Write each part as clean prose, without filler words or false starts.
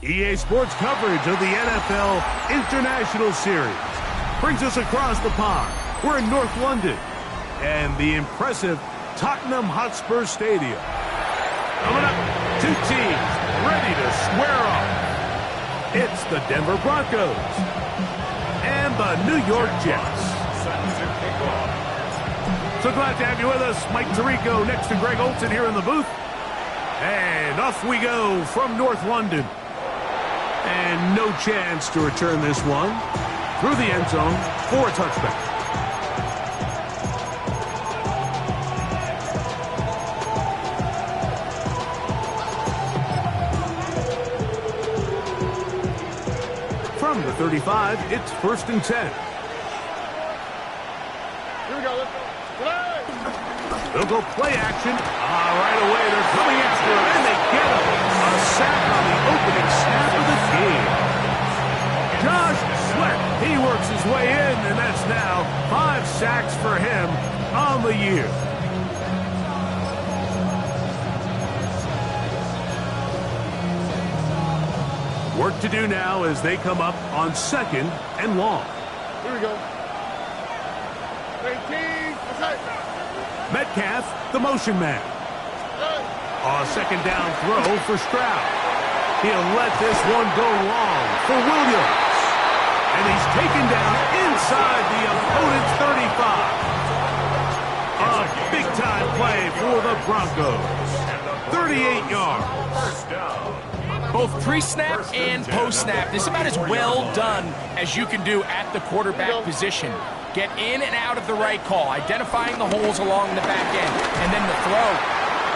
EA Sports coverage of the NFL International Series brings us across the pond. We're in North London and the impressive Tottenham Hotspur Stadium. Coming up, two teams ready to square off. It's the Denver Broncos and the New York Jets. So glad to have you with us. Mike Tirico next to Greg Olson here in the booth. And off we go from North London. And no chance to return this one through the end zone for a touchback. From the 35, it's 1st and 10. Here we go, let's go. Play! They'll go play action. Right away, they're coming after him, and they get him. A sack on the opening snap of the game. Josh Sweat, he works his way in, and that's now 5 sacks for him on the year. Work to do now as they come up on 2nd and long. Here we go. 18, attack. Metcalf, the motion man. A 2nd down throw for Stroud. He'll let this one go long for Williams. And he's taken down inside the opponent's 35. A big-time play for the Broncos. 38 yards. Both pre-snap and post-snap, this is about as well done as you can do at the quarterback position. Get in and out of the right call, identifying the holes along the back end, and then the throw.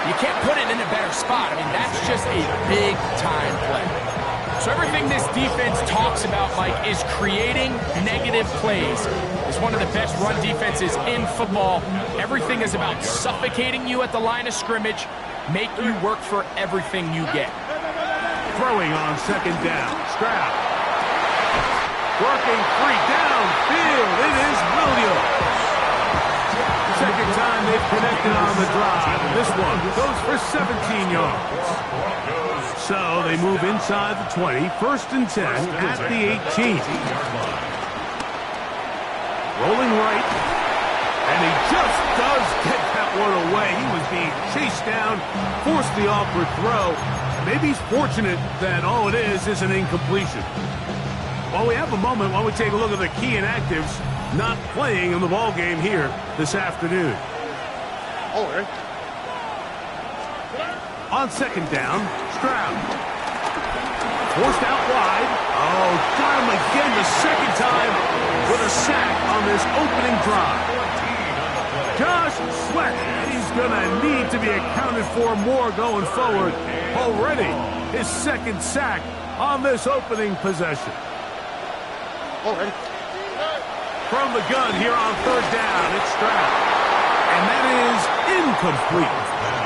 You can't put it in a better spot. I mean, that's just a big-time play. So everything this defense talks about, Mike, is creating negative plays. It's one of the best run defenses in football. Everything is about suffocating you at the line of scrimmage, make you work for everything you get. Throwing on 2nd down. Stroud. Working free downfield. It is Williams. 2nd time they've connected on the drive. This one goes for 17 yards. So they move inside the 20. 1st and 10 at the 18. Rolling right. And he just does get that one away. He was being chased down. Forced the awkward throw. Maybe he's fortunate that all it is an incompletion. While we have a moment, why don't we take a look at the key inactives not playing in the ball game here this afternoon. All right. On 2nd down, Stroud. Forced out wide. Oh, got him again the 2nd time with a sack on this opening drive. Josh Sweat, he's going to need to be accounted for more going forward. Already his 2nd sack on this opening possession. All right. From the gun here on 3rd down, it's Stroud. And that is incomplete.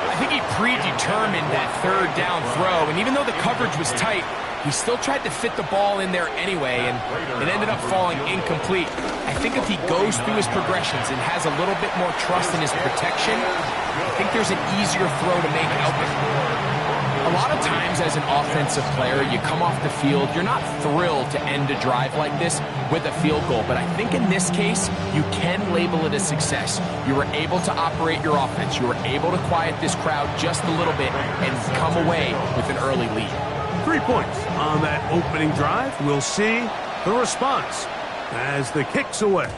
I think he predetermined that 3rd down throw, and even though the coverage was tight, he still tried to fit the ball in there anyway, and it ended up falling incomplete. I think if he goes through his progressions and has a little bit more trust in his protection, I think there's an easier throw to make out there. A lot of times as an offensive player, you come off the field, you're not thrilled to end a drive like this with a field goal. But I think in this case, you can label it a success. You were able to operate your offense. You were able to quiet this crowd just a little bit and come away with an early lead. 3 points on that opening drive. We'll see the response as the kick's away.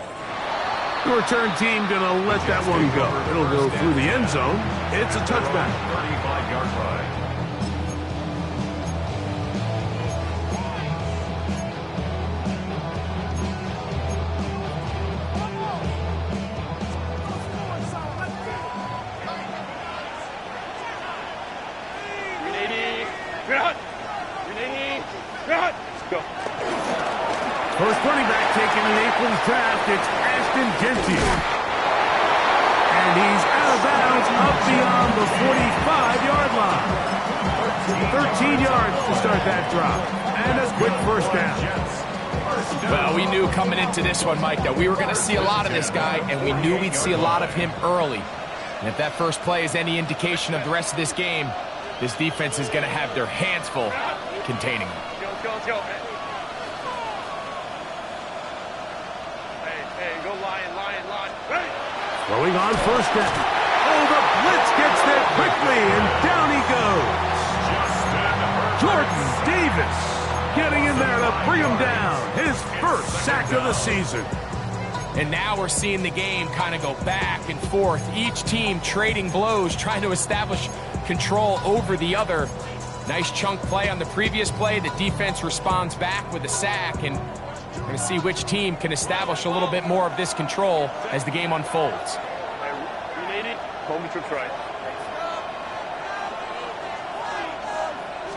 The return team going to let that one go. It'll go through the end zone. It's a touchback. 35-yard line. First running back taken in April's draft, it's Ashton Genty. And he's out of bounds up beyond the 45-yard line. 13 yards to start that drop. And a quick 1st down. Well, we knew coming into this one, Mike, that we were going to see a lot of this guy, and we knew we'd see a lot of him early. And if that first play is any indication of the rest of this game, this defense is going to have their hands full containing him. Let's go. Hey, go lion. Hey! Throwing on first down. Oh, the blitz gets there quickly, and down he goes. Jordan Davis getting in there to bring him down. His first sack of the season. And now we're seeing the game kind of go back and forth. Each team trading blows, trying to establish control over the other. Nice chunk play on the previous play. The defense responds back with a sack, and we're going to see which team can establish a little bit more of this control as the game unfolds. We need it. Hold me to try.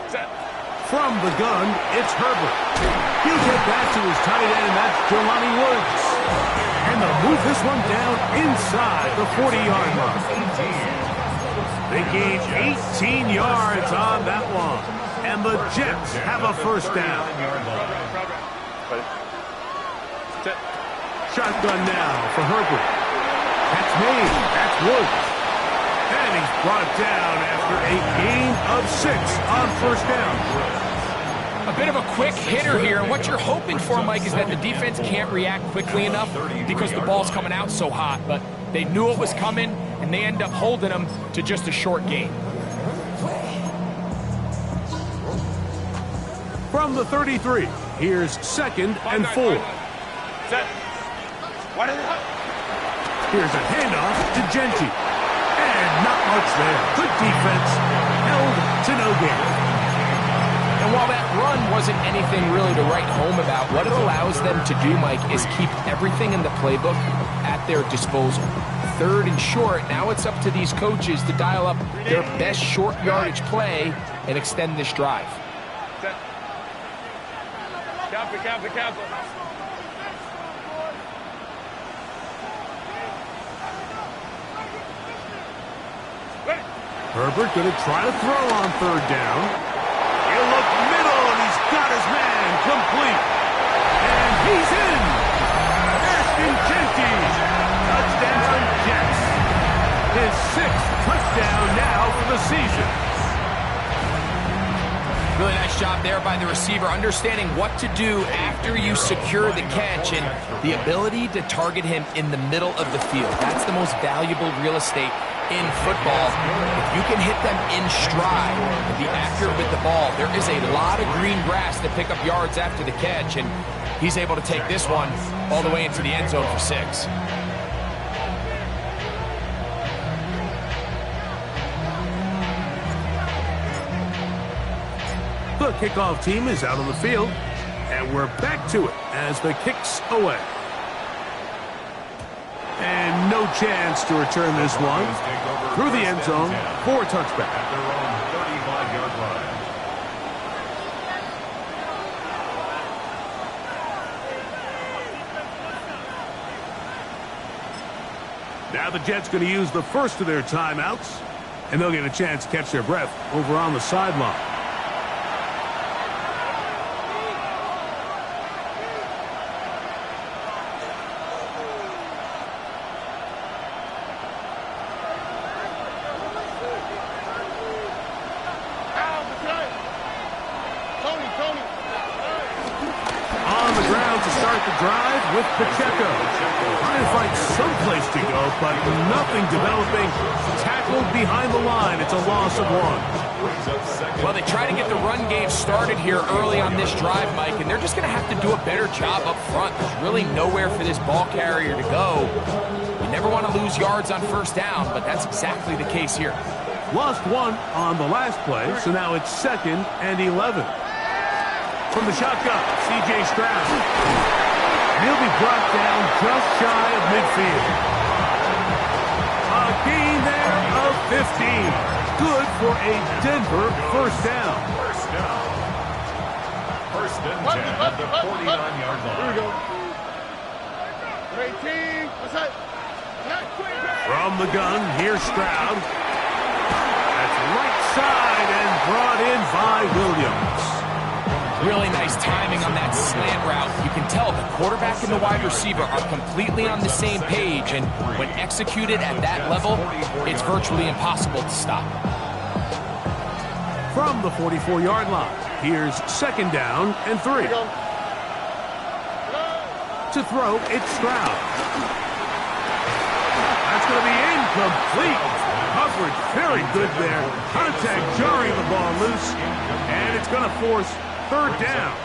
Set. From the gun, it's Herbert. He'll get back to his tight end, that's Jelani Woods. And they'll move this one down inside the 40-yard line. They gain 18 yards on that one. And the Jets have a first down. Shotgun now for Herbert. That's made. That's Woods. And he's brought down after a gain of 6 on first down. A bit of a quick hitter here, and what you're hoping for, Mike, is that the defense can't react quickly enough because the ball's coming out so hot, but they knew it was coming, and they end up holding them to just a short gain. From the 33, here's 2nd and 4. Set. Here's a handoff to Genty. And not much there. Good defense. Held to no gain. And while that run wasn't anything really to write home about, what it allows them to do, Mike, is keep everything in the playbook at their disposal. 3rd and short, now it's up to these coaches to dial up their best short yardage play and extend this drive. Set. Capper. Herbert going to try to throw on 3rd down. He'll look middle, and he's got his man complete. And he's in. Ashton Genty. Touchdown, Jets. His 6th touchdown now for the season. Really nice job there by the receiver, understanding what to do after you secure the catch and the ability to target him in the middle of the field. That's the most valuable real estate in football. If you can hit them in stride and be accurate with the ball, there is a lot of green grass to pick up yards after the catch, and he's able to take this one all the way into the end zone for 6. The kickoff team is out on the field, and we're back to it as the kick's away. And no chance to return this one through the end zone for a touchback. Now the Jets going to use the first of their timeouts, and they'll get a chance to catch their breath over on the sideline. With Pacheco. Trying to find some place to go, but nothing developing. Tackled behind the line. It's a loss of 1. Well, they try to get the run game started here early on this drive, Mike, and they're just going to have to do a better job up front. There's really nowhere for this ball carrier to go. You never want to lose yards on first down, but that's exactly the case here. Lost 1 on the last play, so now it's 2nd and 11. From the shotgun, C.J. Stroud. He'll be brought down just shy of midfield. A gain there of 15. Good for a Denver first down. First and 10 at the 49-yard line. Here we go. 18. What's that? From the gun, here's Stroud. That's right side and brought in by Williams. Really nice timing on that slant route. You can tell the quarterback and the wide receiver are completely on the same page, and when executed at that level, it's virtually impossible to stop. From the 44-yard line, Here's second down and 3. To throw, it's Stroud. That's going to be incomplete. Coverage very good there. Contact jarring the ball loose. And it's going to force third down.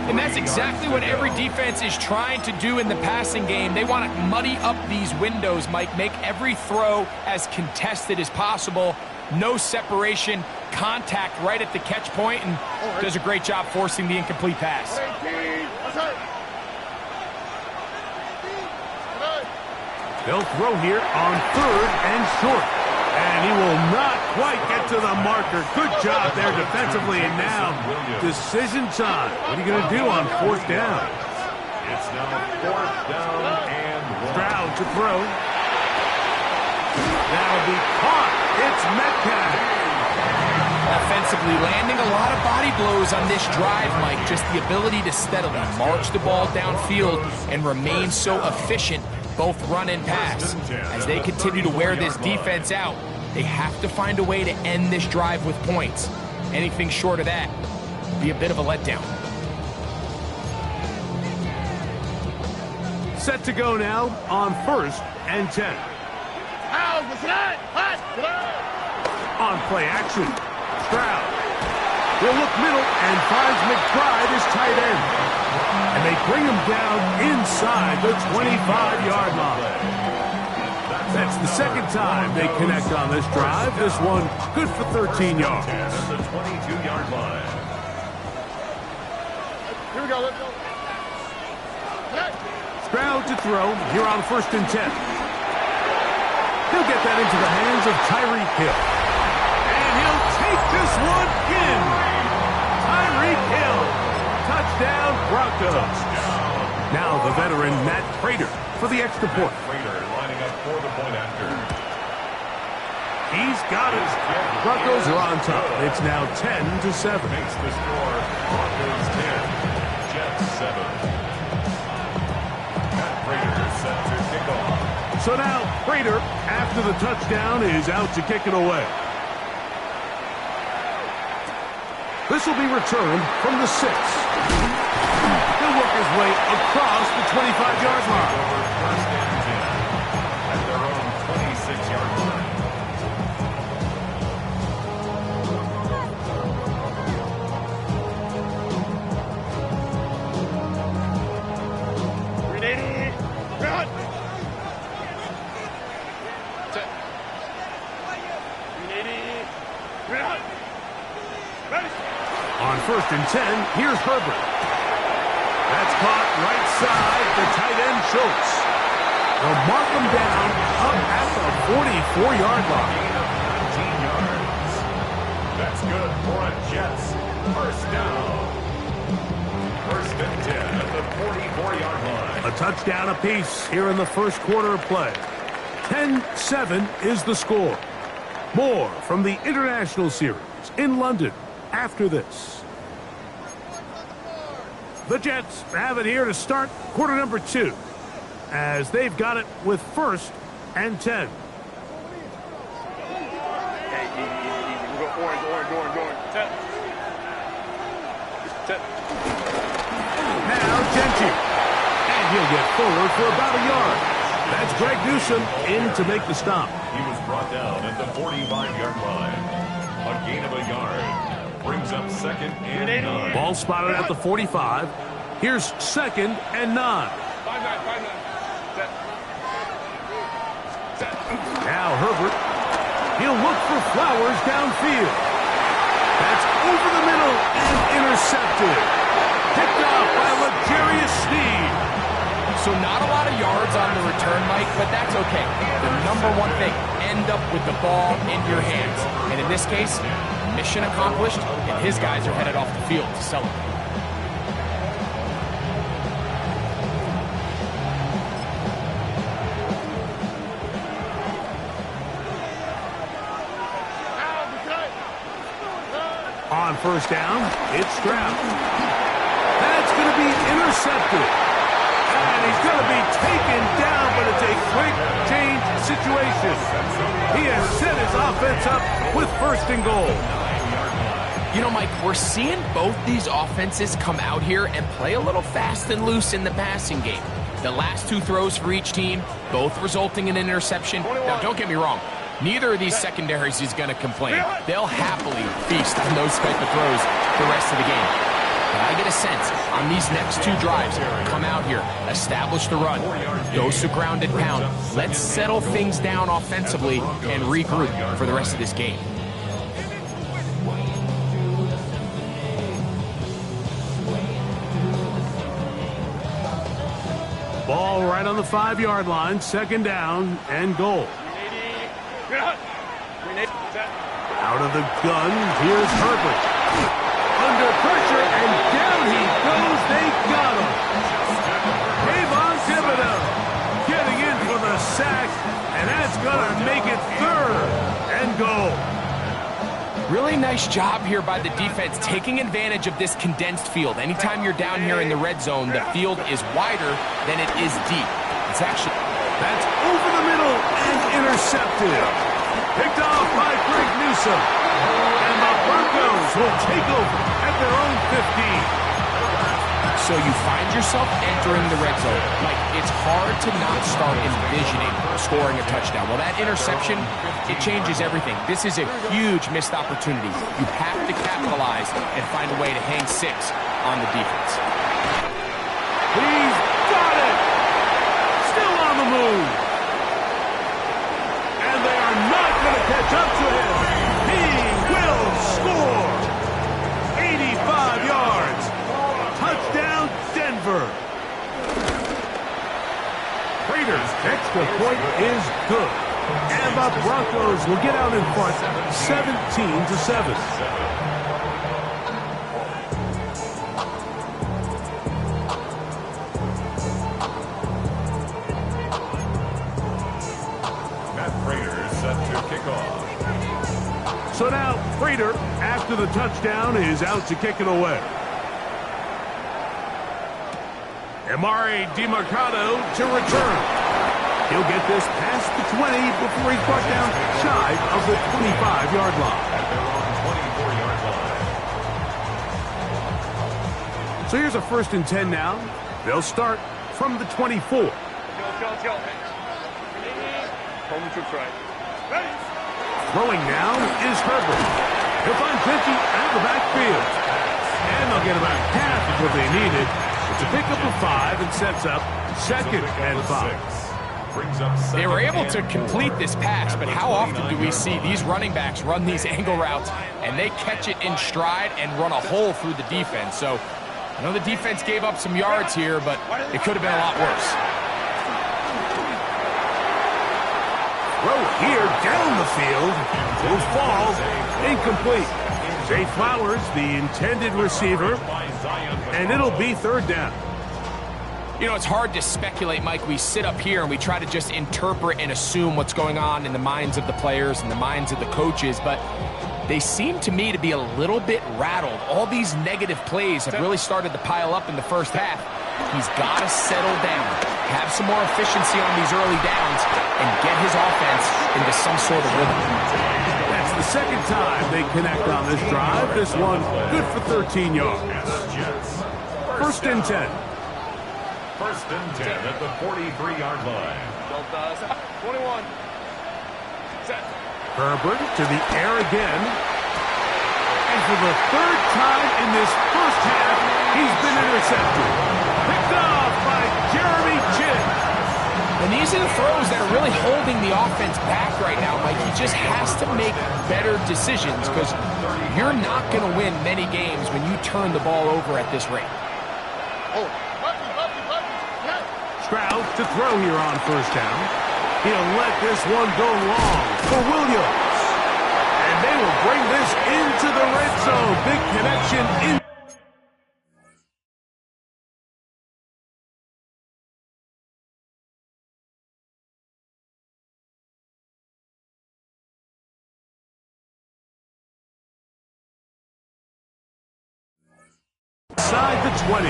And that's exactly what every defense is trying to do in the passing game. They want to muddy up these windows, Mike, make every throw as contested as possible. No separation, contact right at the catch point, and does a great job forcing the incomplete pass. They'll throw here on third and short. And he will not quite get to the marker. Good job there defensively, and now decision time. What are you going to do on fourth down? It's now fourth down and 1. Stroud to throw. That'll be caught. It's Metcalf. Offensively, landing a lot of body blows on this drive, Mike. Just the ability to steadily march the ball downfield and remain so efficient, both run and pass. As they continue to wear this defense out, they have to find a way to end this drive with points. Anything short of that would be a bit of a letdown. Set to go now on first and 10. On play action, Stroud will look middle and finds McBride as tight end. And they bring him down inside the 25-yard line. That's the second time they connect on this drive. This one good for 13 yards. At the 22-yard line. Here we go, let's go. Stroud to throw here on first and 10. He'll get that into the hands of Tyreek Hill. And he'll take this one in. Tyreek Hill. Touchdown, Broncos. Now the veteran Matt Prater for the extra point. Prater lining up for the point after. He's got it. Broncos are on top. It's now 10-7. Makes the score Broncos 10, Jets 7. Matt Prater set to kick off. So now Prater, after the touchdown, is out to kick it away. This will be returned from the 6. He'll work his way across the 25-yard line. First and 10 at their own 26-yard line. On first and 10, here's Herbert. That's caught right side, the tight end Schultz. They'll mark him down up at the 44-yard line. 19 yards. That's good for a Jets first down. First and 10 at the 44-yard line. A touchdown apiece here in the first quarter of play. 10-7 is the score. More from the International Series in London after this. The Jets have it here to start quarter number 2, as they've got it with first and 10. Now Gentry, and he'll get forward for about a yard. That's Greg Newsome in to make the stop. He was brought down at the 45-yard line. A gain of a yard. Brings up second and 9. Ball spotted at the 45. Here's second and 9. 5-9. Now Herbert. He'll look for Flowers downfield. That's over the middle and intercepted. Picked off by L'Jarius Sneed. So not a lot of yards on the return, Mike, but that's okay. The number one thing, end up with the ball in your hands. And in this case, mission accomplished, and his guys are headed off the field to celebrate. On first down, it's Stroud. That's going to be intercepted. And he's going to be taken down, but it's a quick change situation. He has set his offense up with first and goal. You know, Mike, we're seeing both these offenses come out here and play a little fast and loose in the passing game. The last 2 throws for each team, both resulting in an interception. Now, don't get me wrong. Neither of these secondaries is going to complain. They'll happily feast on those type of throws the rest of the game. But I get a sense on these next 2 drives, come out here, establish the run, dose of ground and pound. Let's settle things down offensively and regroup for the rest of this game. Ball right on the 5-yard line, 2nd down and goal. Out of the gun, here's Herbert. Under pressure, and down he goes. They got him. Kayvon Thibodeau getting in for the sack, and that's going to make it 3rd and goal. Really nice job here by the defense, taking advantage of this condensed field. Anytime you're down here in the red zone, the field is wider than it is deep. It's actually... That's over the middle and intercepted. Picked off by Greg Newsome. And the Broncos will take over at their own 15. So you find yourself entering the red zone. Like, it's hard to not start envisioning scoring a touchdown. Well, that interception, it changes everything. This is a huge missed opportunity. You have to capitalize and find a way to hang 6 on the defense. He's got it! Still on the move. And they are not going to catch up to him. He will score. 85 yards. Touchdown, Denver. Raiders' extra point is good. And the Broncos will get out in front 17-7. So now, Prater, after the touchdown, is out to kick it away. Amari DeMarcado to return. He'll get this past the 20 before he's brought down shy of the 25-yard line. So here's a 1st and 10 now. They'll start from the 24. Let's go. Home troops right. Ready. Throwing now is Herbert. He'll find Pinky out of the backfield. And they'll get about half of what they needed. It's a pickup of 5 and sets up 2nd and 5. They were able to complete this pass, but how often do we see these running backs run these angle routes and they catch it in stride and run a hole through the defense? So I know the defense gave up some yards here, but it could have been a lot worse. Throw here down the field. Will fall. Incomplete. Zay Flowers, the intended receiver. And it'll be 3rd down. You know, it's hard to speculate, Mike. We sit up here and we try to just interpret and assume what's going on in the minds of the players and the minds of the coaches, but they seem to me to be a little bit rattled. All these negative plays have really started to pile up in the first half. He's got to settle down, have some more efficiency on these early downs, and get his offense into some sort of rhythm. That's the 2nd time they connect on this drive. This one good for 13 yards. 1st and 10. 1st and 10 at the 43-yard line. 21. Set. Herbert to the air again. And for the 3rd time in this first half, he's been intercepted. Picked off by Jeremy Chinn. And these are the throws that are really holding the offense back right now, Mike. He just has to make better decisions because you're not going to win many games when you turn the ball over at this rate. Stroud to throw here on 1st down. He'll let this one go long for Williams. And they will bring this into the red zone. Big connection in. Inside the 20.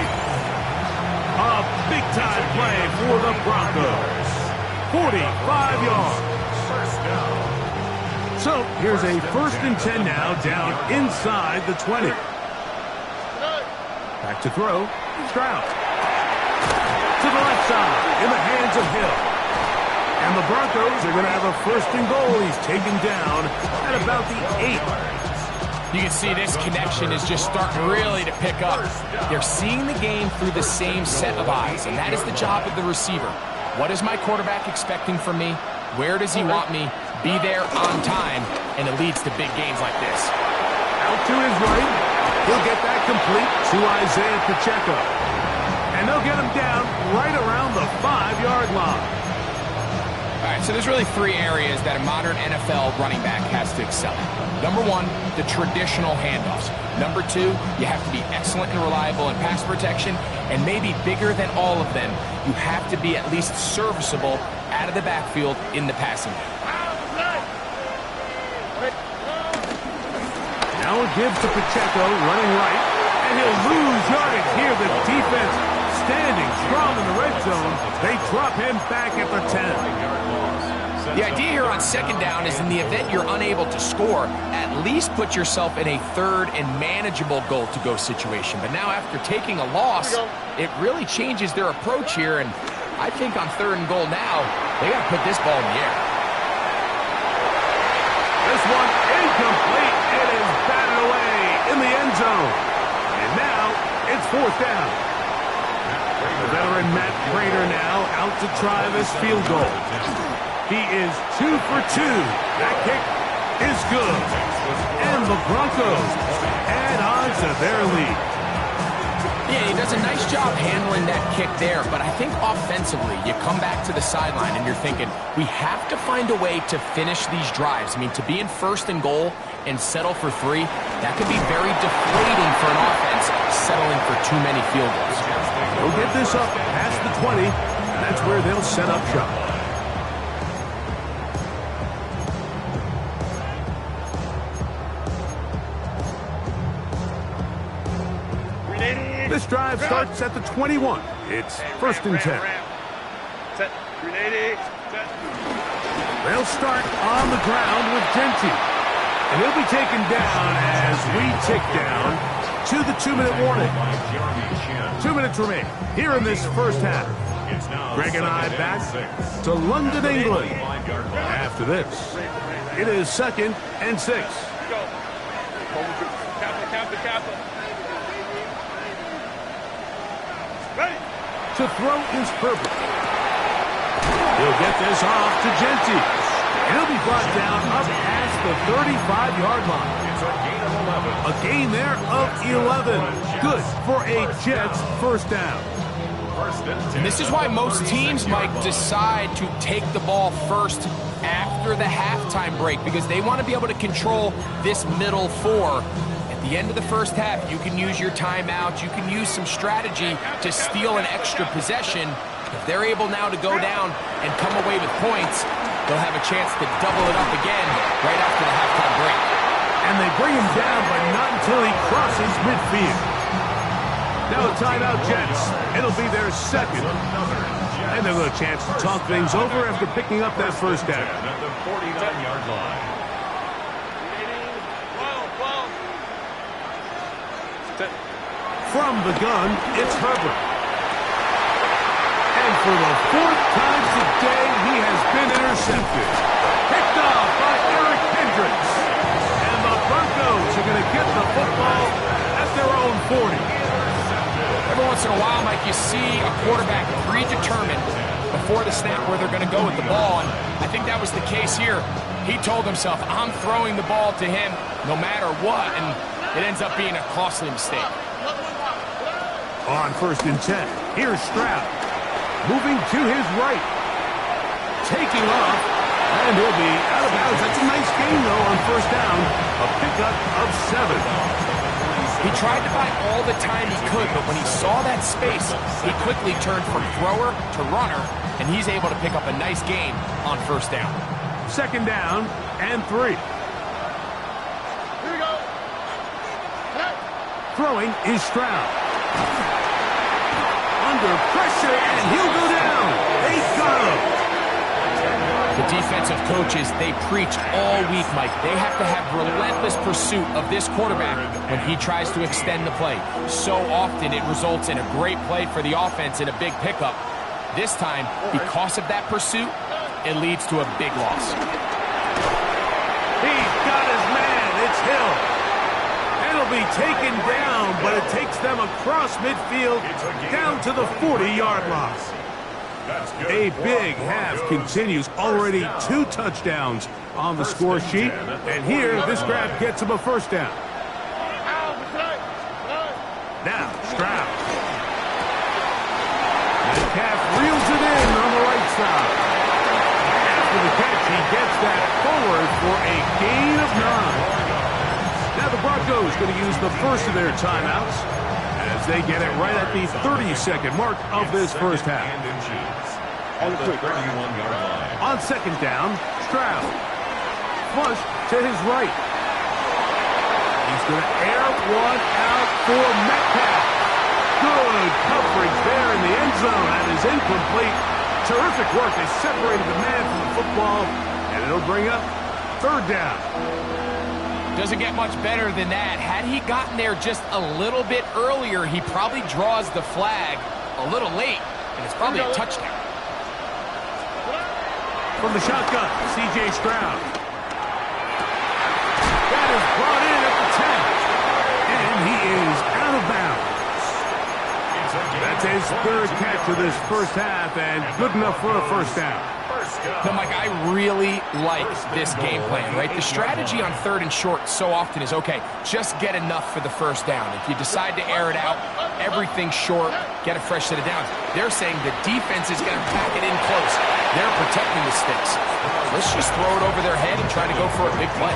A big-time play for the Broncos. 45 yards. 1st down. So here's a 1st and 10 now, down inside the 20. Back to throw. Stroud. To the left side, in the hands of Hill. And the Broncos are going to have a 1st and goal. He's taken down at about the 8. You can see this connection is just starting really to pick up. They're seeing the game through the same set of eyes, and that is the job of the receiver. What is my quarterback expecting from me? Where does he want me? Be there on time, and it leads to big games like this. Out to his right. He'll get that complete to Isaiah Pacheco. And they'll get him down right around the 5-yard line. All right, so there's really 3 areas that a modern NFL running back has to excel in. Number 1, the traditional handoffs. Number 2, you have to be excellent and reliable in pass protection. And maybe bigger than all of them, you have to be at least serviceable out of the backfield in the passing game. Now it gives to Pacheco, running right, and he'll lose yardage here. The defense standing strong in the red zone. They drop him back at the 10. The idea here on 2nd down is in the event you're unable to score, at least put yourself in a 3rd and manageable goal-to-go situation. But now after taking a loss, it really changes their approach here, and I think on 3rd and goal now, they got to put this ball in the air. This one incomplete. It is batted away in the end zone. And now it's 4th down. The veteran Matt Prater now out to try this field goal. He is 2 for 2. That kick is good. And the Broncos add on to their lead. Yeah, he does a nice job handling that kick there, but I think offensively, you come back to the sideline and you're thinking, we have to find a way to finish these drives. I mean, to be in 1st and goal and settle for 3, that could be very deflating for an offense settling for too many field goals. They'll get this up past the 20, and that's where they'll set up shop. This drive starts at the 21. It's 1st and 10. Set. 380. Set. They'll start on the ground with Genty. And he'll be taken down as we tick down to the 2-minute warning. 2 minutes remain here in this 1st half. Greg and I back to London, England. After this, it is 2nd and 6. Go. Kappa. Ready. To throw is Herbert. He'll get this off to Genty. And he'll be brought down up past the 35-yard line. It's a gain of 11. A gain there of 11. Good for a Jets 1st down. And this is why most teams, Mike, decide to take the ball first after the halftime break, because they want to be able to control this middle 4. At the end of the 1st half, you can use your timeout, you can use some strategy to steal an extra possession. If they're able now to go down and come away with points, they'll have a chance to double it up again right after the halftime break. And they bring him down, but not until he crosses midfield. Now a timeout, Jets. It'll be their 2nd. And they'll have a chance to talk things over after picking up that 1st down. At the 49-yard line. From the gun, it's Herbert. And for the 4th time today, he has been intercepted. Picked off by Eric Hendricks. And the Broncos are going to get the football at their own 40. Every once in a while, Mike, you see a quarterback predetermined before the snap where they're going to go with the ball, and I think that was the case here. He told himself, I'm throwing the ball to him no matter what, and it ends up being a costly mistake. On 1st and 10, here's Stroud. Moving to his right. Taking off, and he'll be out of bounds. That's a nice gain, though, on 1st down. A pickup of 7. He tried to buy all the time he could, but when he saw that space, he quickly turned from thrower to runner, and he's able to pick up a nice gain on 1st down. 2nd down and 3. Here we go. Throwing is Stroud. Under pressure, and he'll go down. They got him. The defensive coaches, they preach all week, Mike. They have to have relentless pursuit of this quarterback when he tries to extend the play. So often it results in a great play for the offense and a big pickup. This time, because of that pursuit, it leads to a big loss. He's got his man. It's Hill. It'll be taken down, but it takes them across midfield down to the 40-yard line. A big half continues. Already 2 touchdowns on the score sheet. And here, this grab gets him a first down. Now, Stroud. Metcalf reels it in on the right side. After the catch, he gets that forward for a gain of 9. Now the Broncos going to use the first of their timeouts as they get it right at the 30-second mark of this first half. On the 31-yard line. On second down, Stroud. Flush to his right. He's going to air one out for Metcalf. Good coverage there in the end zone. That is incomplete. Terrific work. They separated the man from the football, and it'll bring up third down. Doesn't get much better than that. Had he gotten there just a little bit earlier, he probably draws the flag a little late, and it's probably a touchdown. From the shotgun, C.J. Stroud. That is brought in at the 10. And he is out of bounds. That's his third catch of this first half, and good enough for a first down. But, Mike, I really like this game plan, right? The strategy on third and short so often is, okay, just get enough for the first down. If you decide to air it out, everything short, get a fresh set of downs. They're saying the defense is going to pack it in close. They're protecting the sticks. Let's just throw it over their head and try to go for a big play.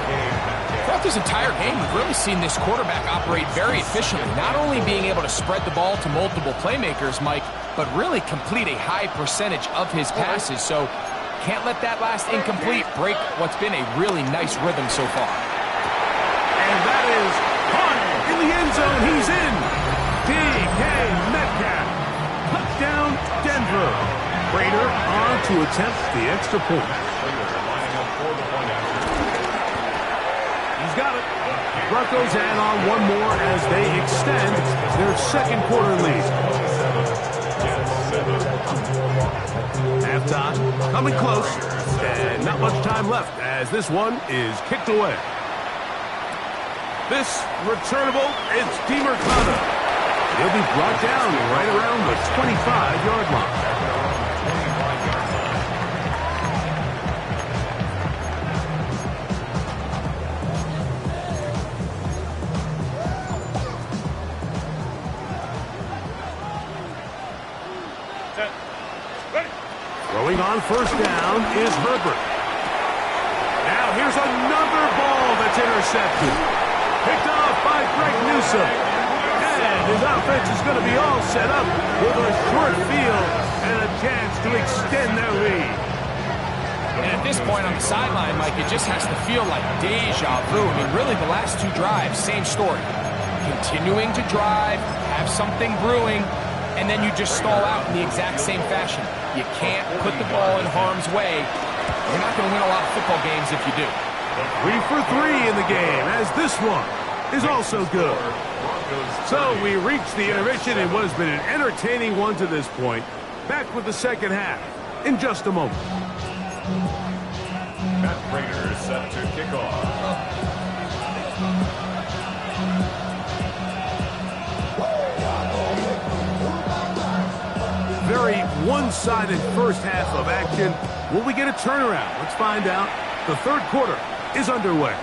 Throughout this entire game, we've really seen this quarterback operate very efficiently, not only being able to spread the ball to multiple playmakers, Mike, but really complete a high percentage of his passes. So can't let that last incomplete break what's been a really nice rhythm so far. And that is caught in the end zone. He's in. D.K. Metcalf. Touchdown, Denver. Prater on to attempt the extra point. He's got it. Broncos add on one more as they extend their second quarter lead. Halftime coming close, and not much time left as this one is kicked away. This returnable, it's Demercado. He'll be brought down right around the 25-yard line. Throwing on first down is Herbert. Now here's another ball that's intercepted. Picked off by Greg Newsome. And his offense is going to be all set up with a short field and a chance to extend their lead. And at this point on the sideline, Mike, it just has to feel like deja vu. I mean, really the last 2 drives, same story. Continuing to drive, have something brewing, and then you just stall out in the exact same fashion. You can't put the ball in harm's way. You're not going to win a lot of football games if you do. 3 for 3 in the game, as this one is also good. So we reach the intermission in what has been an entertaining one to this point. Back with the second half in just a moment. Matt Prater is set to kick off. Very one-sided first half of action. Will we get a turnaround? Let's find out. The third quarter is underway.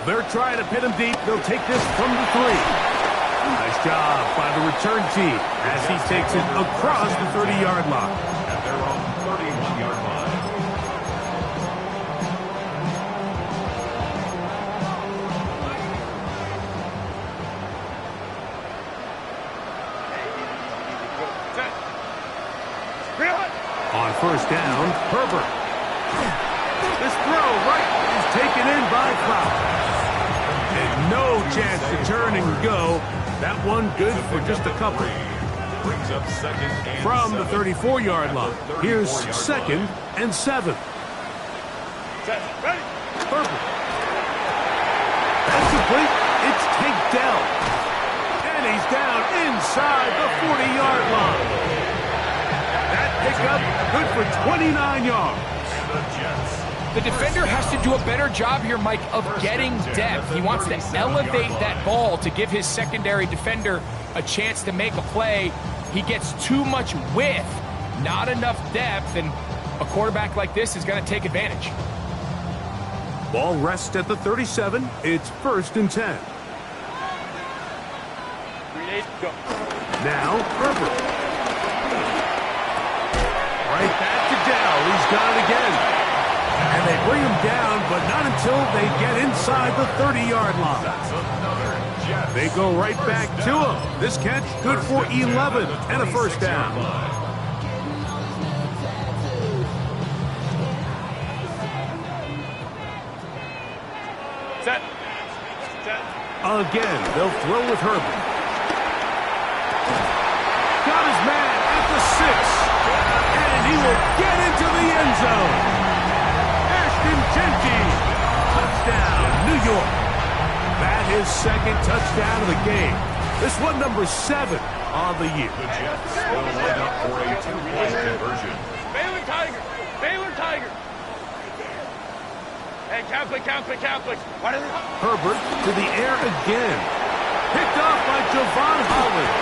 They're trying to pin him deep. They'll take this from the 3. Nice job by the return team as he takes it across the 30-yard line. And they're on the 31-yard line. On first down, Herbert. This throw right is taken in by Flowers. And no chance to turn and go. That one good for just a couple. Brings up second and From the 7. 34-yard line. Here's second and 7. Set. Ready. Perfect. That's complete. It's taken down. And he's down inside the 40-yard line. That pickup good for 29 yards. The Jets. The defender has to do a better job here, Mike, of getting depth. He wants to elevate that ball to give his secondary defender a chance to make a play. He gets too much width, not enough depth, and a quarterback like this is going to take advantage. Ball rests at the 37. It's 1st and 10. 3-8, go. Now, Herbert. Right back to Dell. He's got it again. And they bring him down, but not until they get inside the 30-yard line. That's another Jets. They go right back to him. This catch good for 11 and a 1st down. Set. Set. Again, they'll throw with Herbert. Got his man at the 6. And he will get into the end zone. Ashton Jeanty. Touchdown, New York. That is 2nd touchdown of the game. This one number 7 on the year. The Jets will line up for a 2-point conversion. Baylor Tiger. Baylor Tiger. Hey, Catholic. Why do they... Herbert to the air again. Picked off by Javon Holland.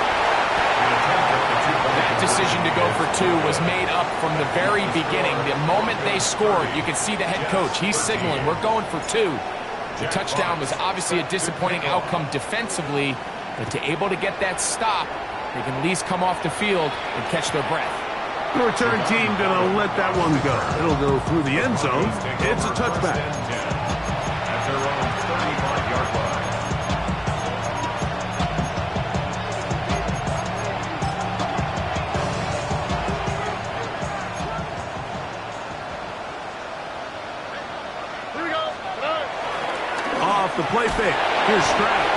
That decision to go for 2 was made up from the very beginning. The moment they scored, you could see the head coach. He's signaling, we're going for 2. The touchdown was obviously a disappointing outcome defensively, but to able to get that stop, they can at least come off the field and catch their breath. The return team gonna let that one go. It'll go through the end zone. It's a touchback. At their own 35-yard line. Here we go. Off the play fake. Here's Stroud.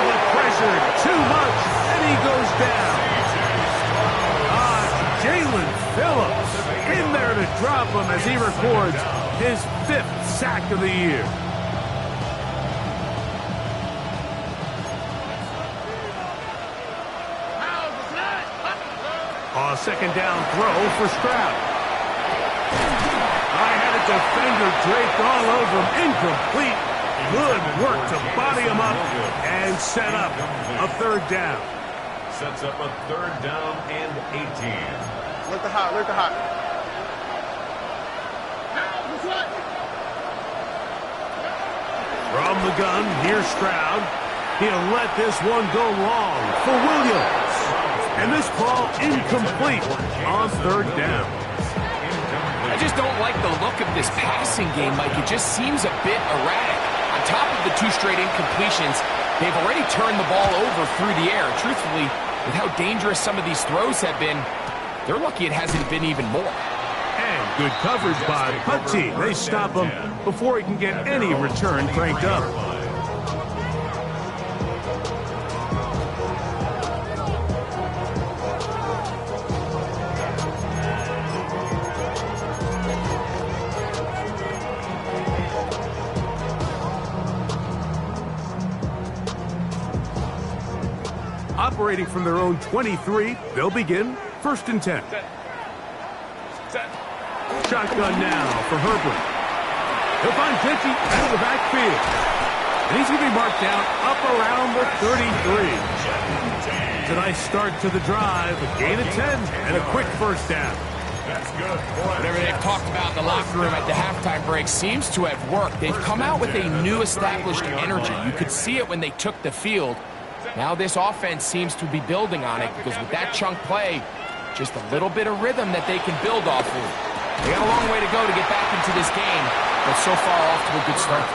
The pressure, too much, and he goes down. Jalen Phillips in there to drop him as he records his 5th sack of the year. A 2nd down throw for Stroud. I had a defender draped all over him. Incomplete. Good work to body him up and set up a 3rd down. Sets up a 3rd down and 18. Look the hot. From the gun, here's Stroud. He'll let this one go long for Williams. And this ball incomplete on 3rd down. I just don't like the look of this passing game, Mike. It just seems a bit erratic. On top of the 2 straight incompletions, they've already turned the ball over through the air. Truthfully, with how dangerous some of these throws have been, they're lucky it hasn't been even more. And good coverage by punt team. They stop him before he can get any return cranked up. Operating from their own 23, they'll begin 1st and 10. Set. Shotgun now for Herbert. He'll find Jeanty out of the backfield. And he's going to be marked down up around the 33. It's a nice start to the drive, a gain of 10, and a quick 1st down. That's good. Whatever they've talked about in the locker room at the halftime break seems to have worked. They've come out with a new established energy. You could see it when they took the field. Now this offense seems to be building on it because with that chunk play, just a little bit of rhythm that they can build off of. They got a long way to go to get back into this game, but so far off to a good start.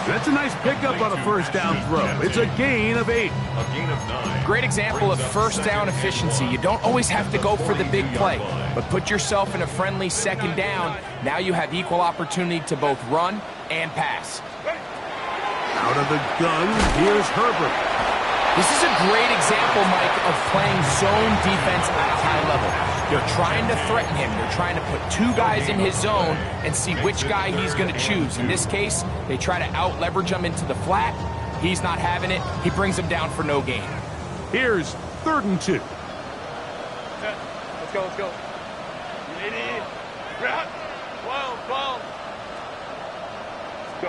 That's a nice pickup on a 1st down throw. It's a gain of 8. A gain of 9. Great example of 1st down efficiency. You don't always have to go for the big play, but put yourself in a friendly 2nd down. Now you have equal opportunity to both run and pass. Out of the gun, here's Herbert. This is a great example, Mike, of playing zone defense at a high level. They're trying to threaten him. They're trying to put two guys in his zone and see which guy he's going to choose. In this case, they try to out-leverage him into the flat. He's not having it. He brings him down for no gain. Here's 3rd and 2. Let's go, let's go. Ready? Route. 12. Let's go.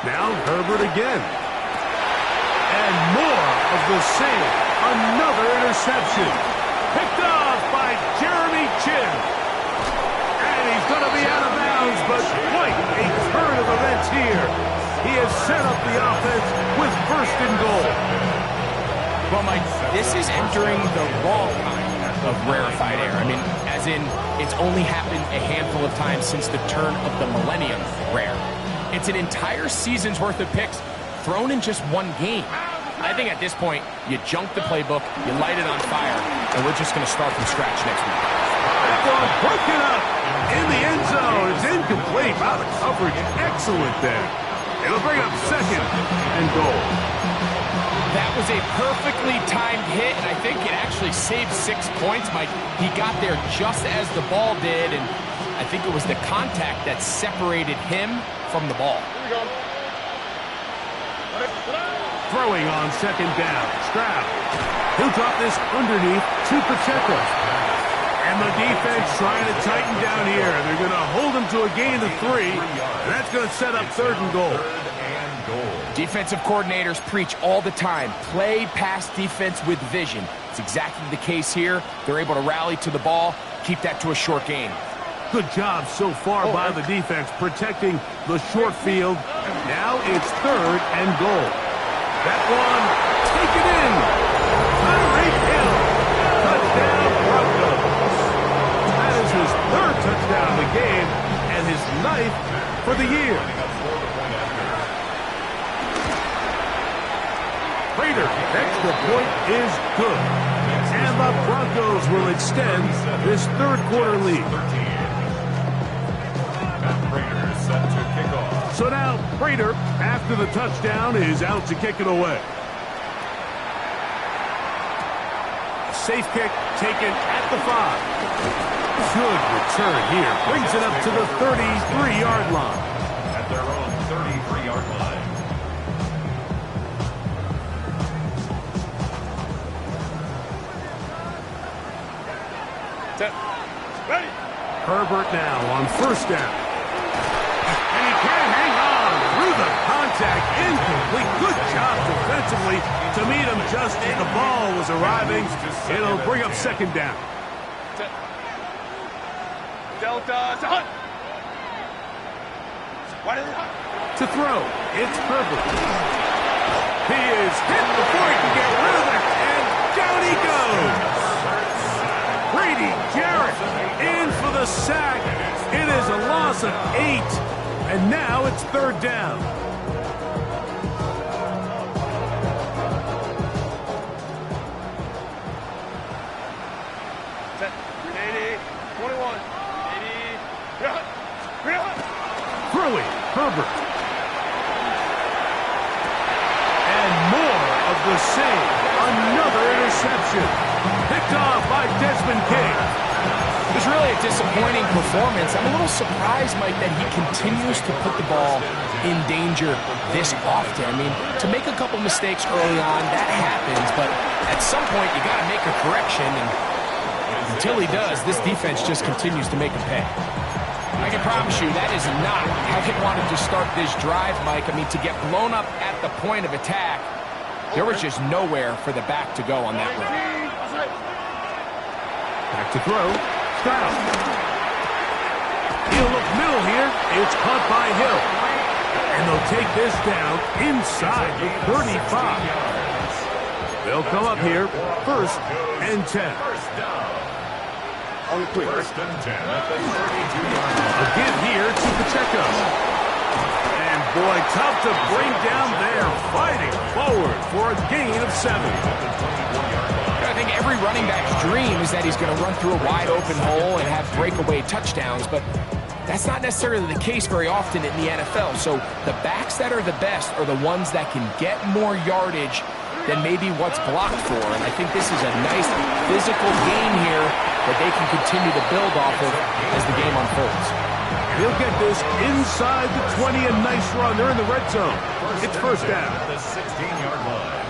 Now Herbert again. And more of the same. Another interception. Picked off by Jeremy Chin. And he's going to be out of bounds, but quite a turn of events here. He has set up the offense with 1st and goal. Well, Mike, this is entering the wrong kind of rarefied air. I mean, as in, it's only happened a handful of times since the turn of the millennium rare. It's an entire season's worth of picks thrown in just one game. I think at this point, you junk the playbook, you light it on fire, and we're just going to start from scratch next week. That ball broken up in the end zone. It's incomplete. Wow, the coverage excellent there. It'll bring up 2nd and goal. That was a perfectly timed hit, and I think it actually saved 6 points, Mike. He got there just as the ball did, and I think it was the contact that separated him from the ball. Here we go. Throwing on 2nd down. Stroud. He'll drop this underneath to Pacheco. And the defense trying to tighten down here. They're going to hold him to a gain of 3. And that's going to set up 3rd and goal. Defensive coordinators preach all the time, play pass defense with vision. It's exactly the case here. They're able to rally to the ball, keep that to a short gain. Good job so far by the defense protecting the short field. Now it's 3rd and goal. That one, take it in. Tyreek Hill, touchdown Broncos. That is his 3rd touchdown of the game and his 9th for the year. Prater, extra point is good. And the Broncos will extend this 3rd quarter lead. So now Prater, after the touchdown, is out to kick it away. A safe kick taken at the 5. Good return here. Brings it up to the 33-yard line. At their own 33-yard line. Set. Ready. Herbert now on 1st down. And he can't hang on through the contact. Incomplete. Good job defensively to meet him just as the ball was arriving. It'll bring up 2nd down. Set. Delta. Hunt. Why did it hunt? To throw, it's Herbert. He is hit before he can get rid of it, and down he goes. Brady Jarrett in for the sack. It is a loss of 8, and now it's 3rd down. Set. 80. 21. 80. Throwing, Herbert. And more of the same. Another interception. Picked off by Desmond King. It was really a disappointing performance. I'm a little surprised, Mike, that he continues to put the ball in danger this often. I mean, to make a couple mistakes early on, that happens, but at some point you got to make a correction, and until he does, this defense just continues to make him pay. I can promise you that is not how he wanted to start this drive, Mike. I mean, to get blown up at the point of attack, there was just nowhere for the back to go on that run. Back to throw. Stroud. He'll look middle here. It's caught by Hill. And they'll take this down inside the 35. They'll come up here 1st and 10. On the quick. 1st and 10 at the 32-yard line. Again here to Pacheco. And boy, tough to bring down there. Fighting forward for a gain of 7. I think every running back's dream is that he's going to run through a wide open hole and have breakaway touchdowns, but that's not necessarily the case very often in the NFL. So the backs that are the best are the ones that can get more yardage than maybe what's blocked for. And I think this is a nice physical gain here that they can continue to build off of as the game unfolds. He'll get this inside the 20, a nice run. They're in the red zone. It's first down. At the 16-yard line.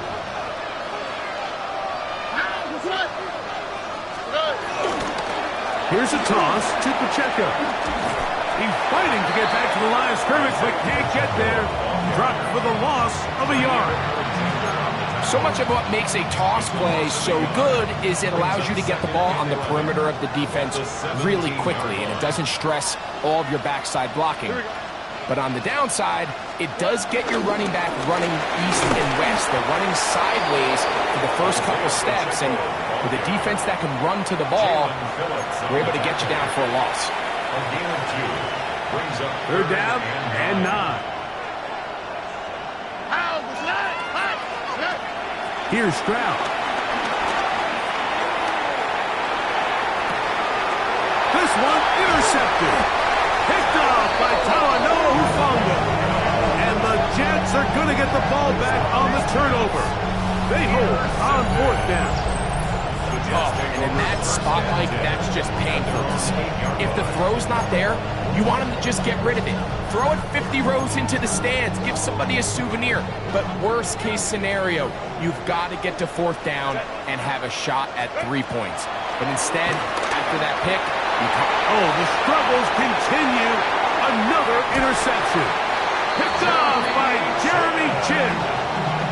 Here's a toss to Pacheco. He's fighting to get back to the line of scrimmage, but can't get there. Dropped for the loss of a yard. So much of what makes a toss play so good is it allows you to get the ball on the perimeter of the defense really quickly, and it doesn't stress all of your backside blocking. But on the downside, it does get your running back running east and west. They're running sideways for the first couple steps, and with a defense that can run to the ball, we're able to get you down for a loss. Third down and 9. Here's Stroud. This one intercepted. Picked off by Talanoa Hufanga. And the Jets are going to get the ball back on the turnover. They hold on fourth down. Oh, and in that spot, Mike, that's just painful. If the throw's not there, you want him to just get rid of it. Throw it 50 rows into the stands. Give somebody a souvenir. But worst case scenario, you've got to get to fourth down and have a shot at 3 points. But instead, after that pick, the struggles continue. Another interception. Picked off by Jeremy Chin.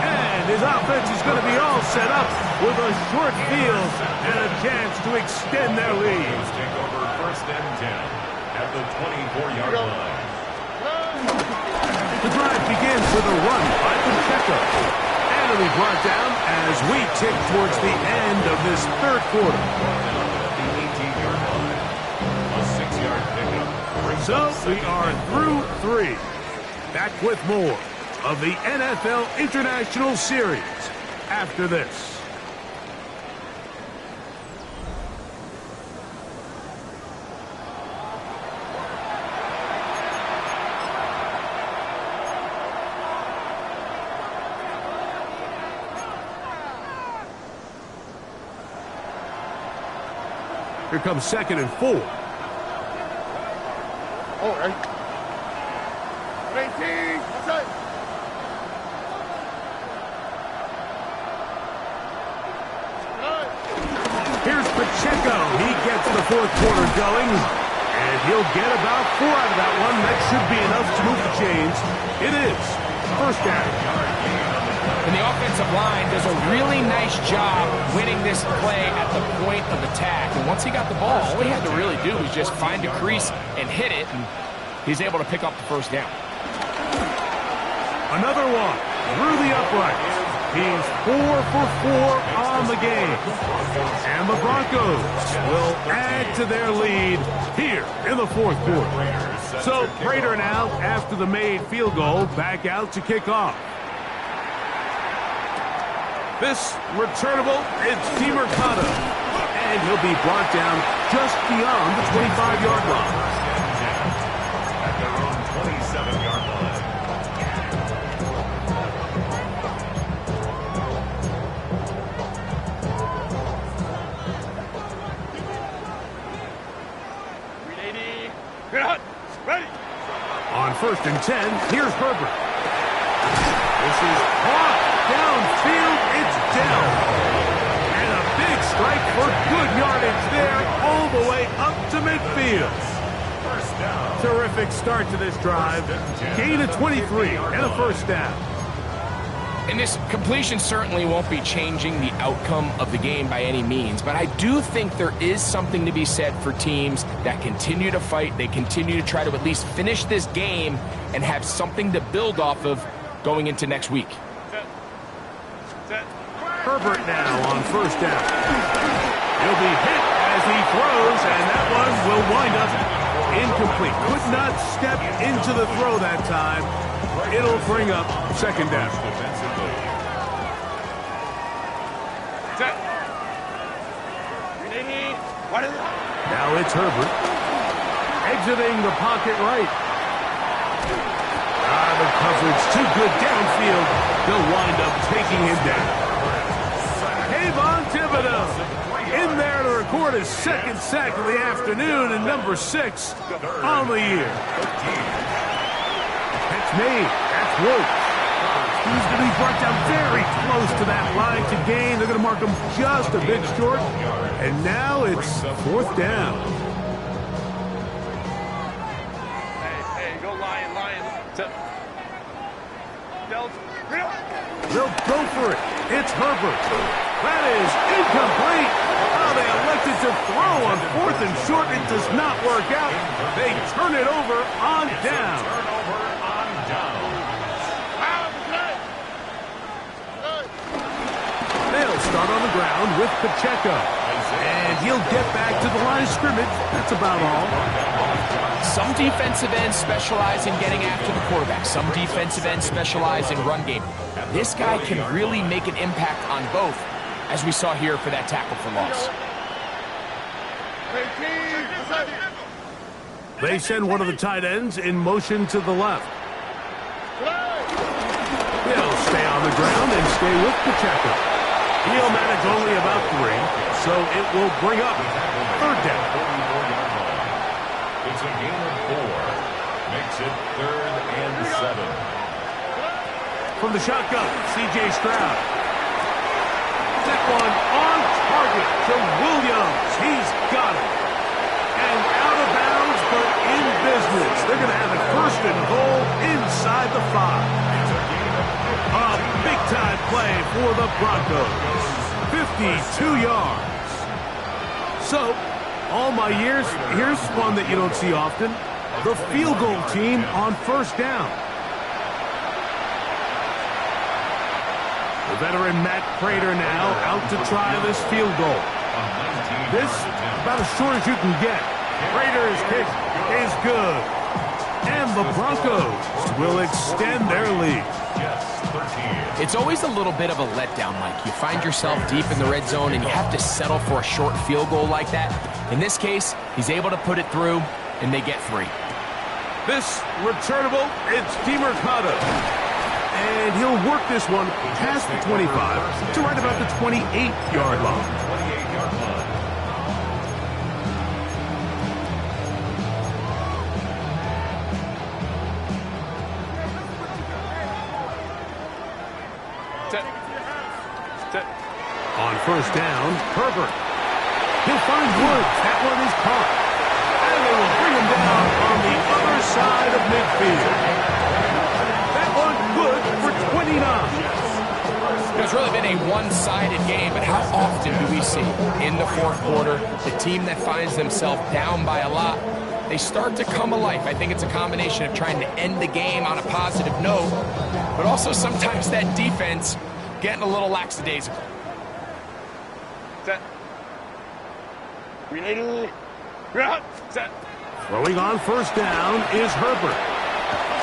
And his offense is going to be all set up with a short field and a chance to extend their lead. Take over first and 10 at the 24-yard line. The drive begins with a run by Pacheco. And it'll be brought down as we tick towards the end of this third quarter. The 18-yard line. A 6-yard pickup. So we are through 3. Back with more of the NFL International Series after this. Here comes 2nd and 4. All right. 18. That's right. Here's Pacheco. He gets the fourth quarter going, and he'll get about 4 out of that one. That should be enough to move the chains. It is first down. And the offensive line does a really nice job winning this play at the point of attack. And once he got the ball, all he had to really do was just find a crease and hit it, and he's able to pick up the first down. Another one through the uprights. He's 4 for 4 on the game. And the Broncos will add to their lead here in the fourth quarter. So Prater now, after the made field goal, back out to kick off. This returnable, it's DeMercado. And he'll be brought down just beyond the 25-yard line. At their own 27-yard line. Ready. On 1st and 10, here's Herbert. This is caught downfield. It's down. And a big strike for good yardage there all the way up to midfield. First down. Terrific start to this drive. Gain of 23 and a first down. And this completion certainly won't be changing the outcome of the game by any means, but I do think there is something to be said for teams that continue to fight. They continue to try to at least finish this game and have something to build off of going into next week. Herbert now on first down. He'll be hit as he throws, and that one will wind up incomplete. Could not step into the throw that time. It'll bring up second down. Now it's Herbert. Exiting the pocket right. The coverage too good downfield. They'll wind up taking him down. Kayvon Thibodeau in there to scored his second sack of the afternoon and number 6 on the year. That's made. That's Wolf. He's going to be brought down very close to that line to gain. They're going to mark him just a bit short. And now it's 4th down. Hey, go Lion. They'll go for it. It's Herbert. That is incomplete. Oh, they elected to throw on 4th and short. It does not work out. They turn it over on down. They'll start on the ground with Pacheco. And he'll get back to the line of scrimmage. That's about all. Some defensive ends specialize in getting after the quarterback. Some defensive ends specialize in run game. This guy can really make an impact on both, as we saw here for that tackle for loss. They send one of the tight ends in motion to the left. He'll stay on the ground and stay with Pacheco. He'll manage only about 3, so it will bring up 3rd down. It's a gain of 4. Makes it 3rd and 7. From the shotgun, C.J. Stroud. That one on target to Williams. He's got it. And out of bounds, but in business. They're going to have it 1st and goal inside the 5. A big-time play for the Broncos. 52 yards. So, all my years, here's one that you don't see often. The field goal team on 1st down. The veteran Matt Prater now out to try this field goal. This, about as short as you can get. Prater's kick is good. And the Broncos will extend their lead. It's always a little bit of a letdown, Mike. You find yourself deep in the red zone and you have to settle for a short field goal like that. In this case, he's able to put it through, and they get 3. This returnable, it's DeMercado. And he'll work this one past the 25 to right about the 28-yard line. On 1st down, Herbert. He'll find Woods. That one is caught. And they will bring him down on the other side of midfield. That one good for 29. It's really been a one-sided game, but how often do we see in the 4th quarter the team that finds themselves down by a lot, they start to come alive? I think it's a combination of trying to end the game on a positive note, but also sometimes that defense getting a little lackadaisical. Set. Set. Throwing on 1st down is Herbert.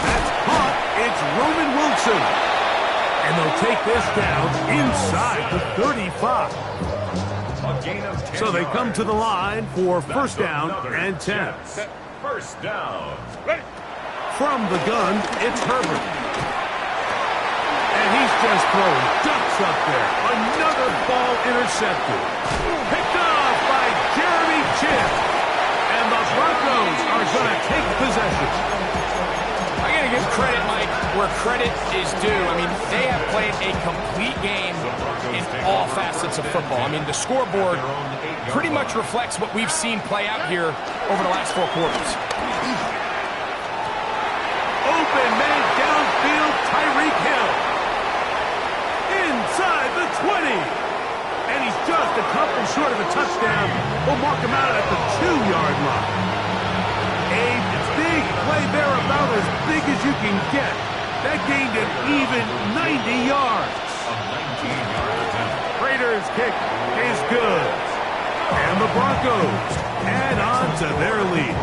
That's caught. It's Roman Wilson. And they'll take this down inside the 35. So they come to the line for 1st down and 10. 1st down. From the gun, it's Herbert. And he's just throwing ducks up there. Another ball intercepted. Picked off by Jeremy Chinn. And the Broncos are going to take possession. I got to give credit, Mike, where credit is due. I mean, they have played a complete game in all facets of football. I mean, the scoreboard pretty much reflects what we've seen play out here over the last 4 quarters. Open man downfield, Tyreek Hill. Inside the 20. And he's just a couple short of a touchdown. We'll mark him out at the 2-yard line. A big play there, about as big as you can get. That gained him even 90 yards. Raiders' kick is good. And the Broncos add on to their lead.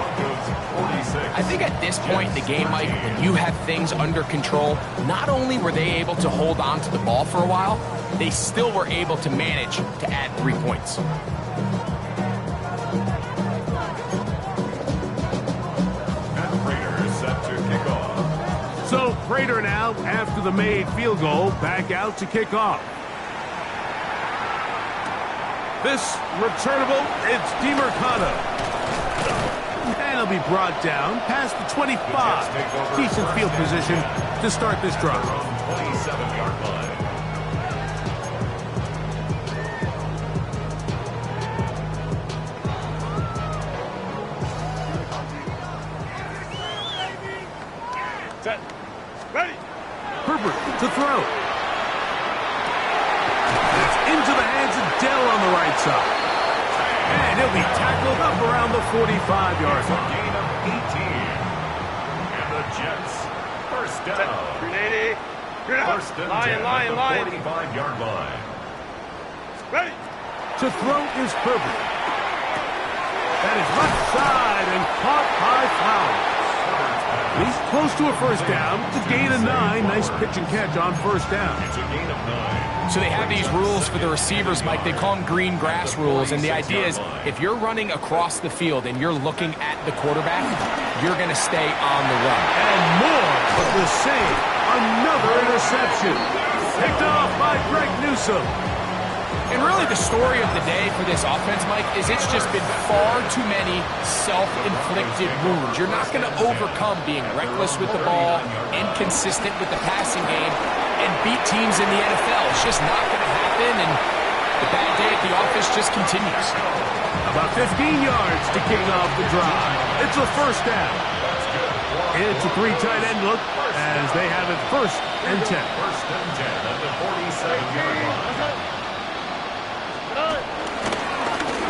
I think at this point in the game, Mike, when you have things under control, not only were they able to hold on to the ball for a while, they still were able to manage to add 3 points. And Raiders set to kick off. So Prater now, after the made field goal, back out to kick off. This returnable, it's DeMercado. And he'll be brought down past the 25. Decent field position to start this drive. 27-yard line. Set. Ready. Herbert to throw. It's into the hands of Dell on the right side. And he'll be tackled up around the 45-yard line. Gain of 18. And the Jets, first down. 380. First and 10 at the 45-yard line. Ready. To throw is Herbert. That is left side and caught by Flowers. He's close to a first down. It's a gain of 9. Nice pitch and catch on first down. It's a gain of 9. So they have these rules for the receivers, Mike. They call them green grass rules. And the idea is if you're running across the field and you're looking at the quarterback, you're going to stay on the run. And more of the same. Another interception. Picked off by Greg Newsome. And really the story of the day for this offense, Mike, is it's just been far too many self-inflicted wounds. You're not going to overcome being reckless with the ball, inconsistent with the passing game, and beat teams in the NFL. It's just not going to happen, and the bad day at the office just continues. About 15 yards to kick off the drive. It's a first down. It's a 3 tight end look as they have it first and 10. First and 10 at the 47-yard line.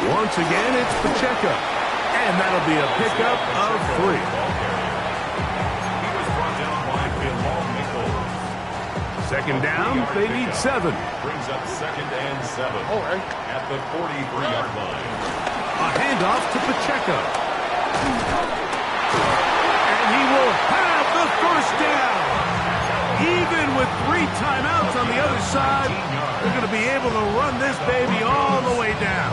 Once again, it's Pacheco. And that'll be a pickup of 3. He was brought down by Bilal Nichols. Second down, they need 7. Brings up second and 7 at the 43-yard line. A handoff to Pacheco. And he will have the first down. Even with 3 timeouts on the other side, they're going to be able to run this baby all the way down.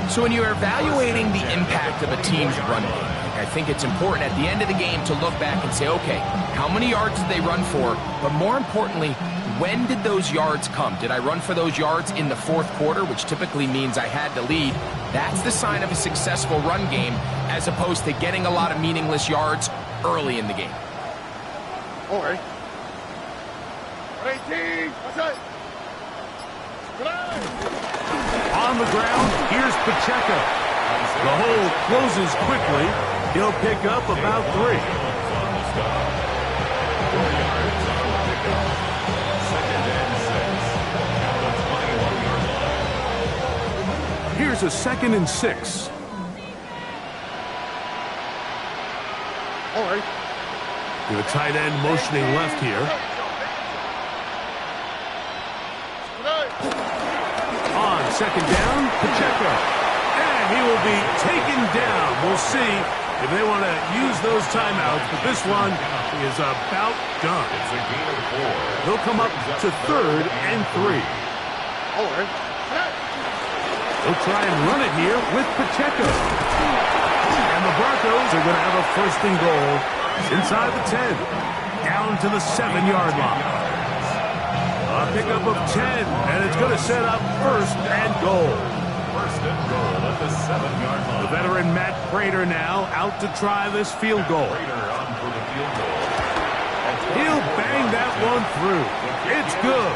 So when you're evaluating the impact of a team's run game, I think it's important at the end of the game to look back and say, okay, how many yards did they run for? But more importantly, when did those yards come? Did I run for those yards in the fourth quarter, which typically means I had to lead? That's the sign of a successful run game, as opposed to getting a lot of meaningless yards early in the game. All right. 18. What's that? On the ground, here's Pacheco. The hole closes quickly. He'll pick up about 3. Here's a 2nd and 6. All right. The tight end motioning left here. On second down, Pacheco. And he will be taken down. We'll see if they want to use those timeouts, but this one is about done. It's a gain of 4. He'll come up to 3rd and 3. All right. They'll try and run it here with Pacheco. And the Broncos are going to have a first and goal inside the 10. Down to the 7-yard line. A pickup of 10, and it's going to set up first and goal. First and goal at the 7-yard line. The veteran Matt Prater now out to try this field goal. Prater on for the field goal. He'll bang that one through. It's good.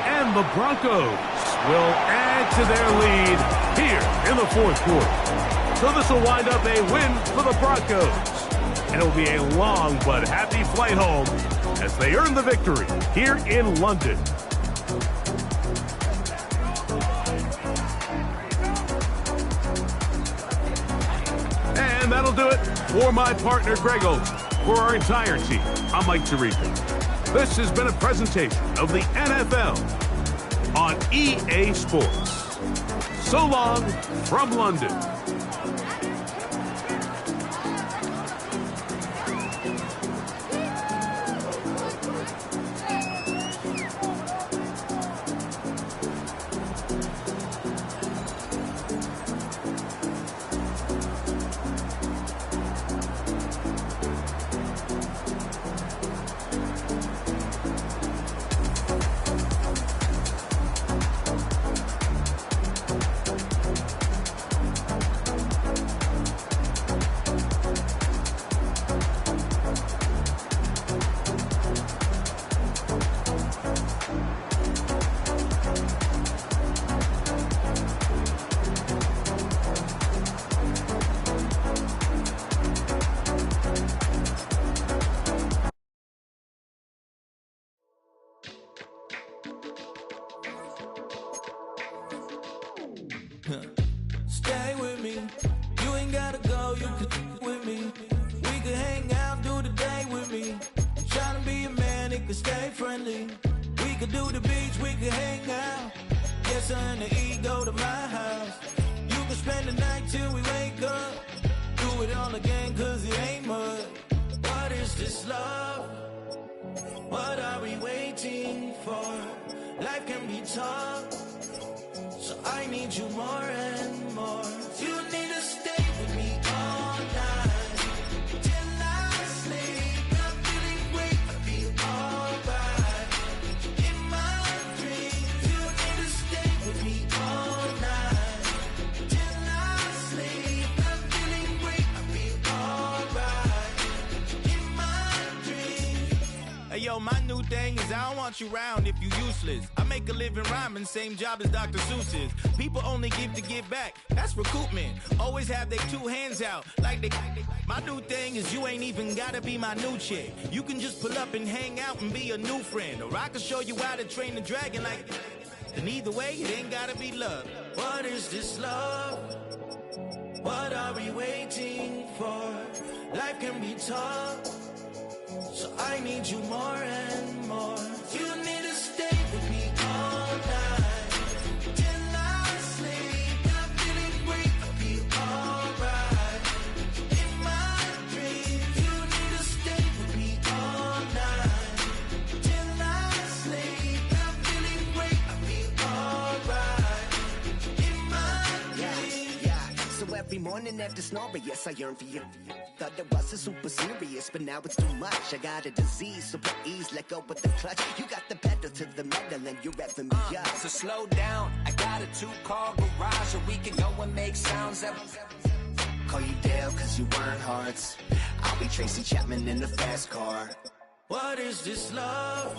And the Broncos will add to their lead here in the fourth quarter. So this will wind up a win for the Broncos. And it'll be a long but happy flight home as they earn the victory here in London. And that'll do it for my partner, Greg Olson. For our entire team, I'm Mike Tirico. This has been a presentation of the NFL on EA Sports. So long from London. What are we waiting for? Life can be tough, so I need you more and more. You need to stay with me all night till I sleep. I'm feeling great, I feel alright. In my dreams, you need to stay with me all night till I sleep. I'm feeling great, I feel alright. In my dreams. Hey yo, my new thing is I don't want you round if you useless. I make a living rhyming, same job as Dr. Seuss's. People only give to give back, that's recoupment. Always have their two hands out, like they. My new thing is you ain't even gotta be my new chick. You can just pull up and hang out and be a new friend. Or I can show you how to train the dragon like. And either way, it ain't gotta be love. What is this love? What are we waiting for? Life can be tough, so I need you more and more. You need to stay with me all night till I sleep. I'm feeling great, I feel alright. In my dreams, you need to stay with me all night till I sleep. I'm feeling great, I feel alright. In my dreams. Yeah. So every morning after snoring, yes, I yearn for you. Thought it wasn't super serious, but now it's too much. I got a disease, so please let go with the clutch. You got the pedal to the metal and you're revving me up. So slow down, I got a 2-car garage, or we can go and make sounds that. Call you Dale, cause you weren't hearts. I'll be Tracy Chapman in the fast car. What is this love?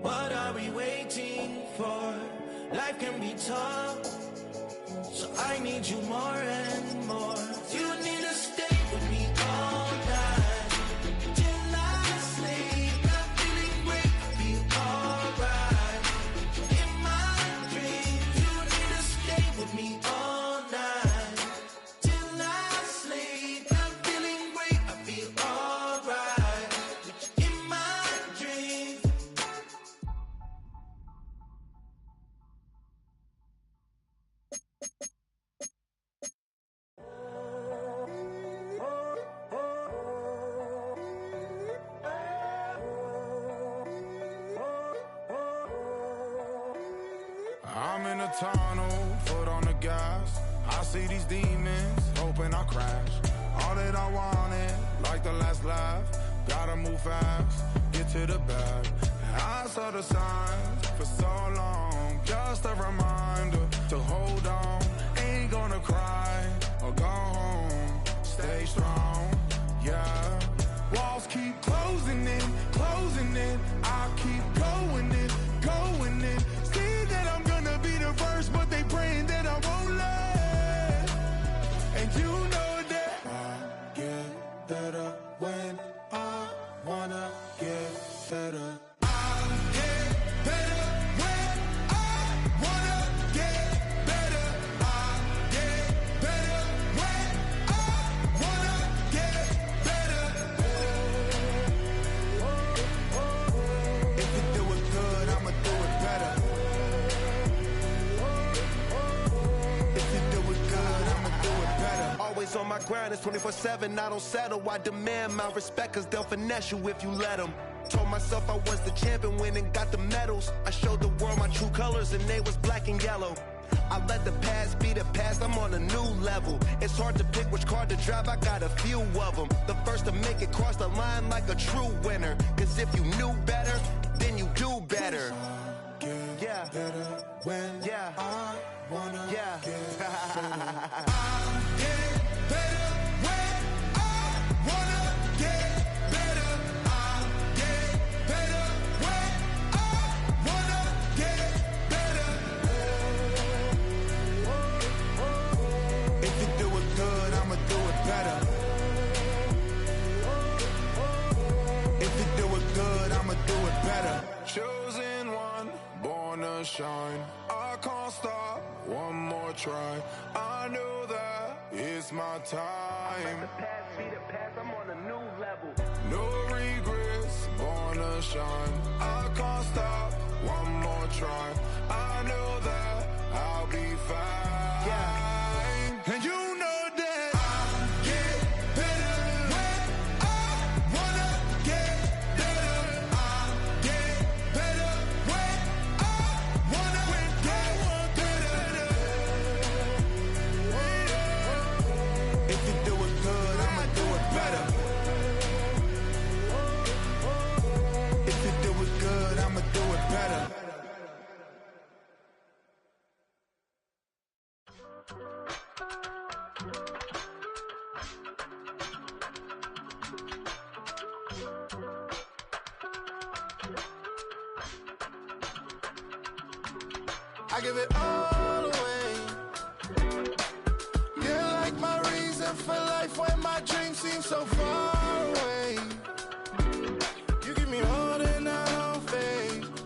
What are we waiting for? Life can be tough, so I need you more and more. You need to stay with me all night till I sleep. I'm feeling great, I feel alright. In my dreams, you need to stay with me all night till I sleep. I'm feeling great, I feel alright. In my dreams. I'm in a tunnel, foot on the gas. I see these demons, hoping I crash. All that I wanted, like the last laugh. Gotta move fast, get to the bag. I saw the signs for so long, just a reminder to hold on. Ain't gonna cry or go home, stay strong, yeah. Walls keep closing in, I keep going in, going in. See that I'm gonna be the first, but they praying that I won't let. And you know that I get better when I wanna get better. On my grind, it's 24/7, I don't settle. I demand my respect, cause they'll finesse you if you let them. Told myself I was the champion, went and got the medals. I showed the world my true colors and they was black and yellow. I let the past be the past, I'm on a new level. It's hard to pick which car to drive, I got a few of them. The first to make it cross the line like a true winner. Cause if you knew better, then you do better. Yeah. Better when I wanna get better. Chosen one, born to shine. I can't stop, one more try. I know that it's my time. Let the past be the past, I'm on a new level. No regrets, born to shine. I can't stop, one more try. I know that I'll be fine. Yeah. And you know that I get better when I wanna get better. I I give it all away. You're like my reason for life when my dreams seem so far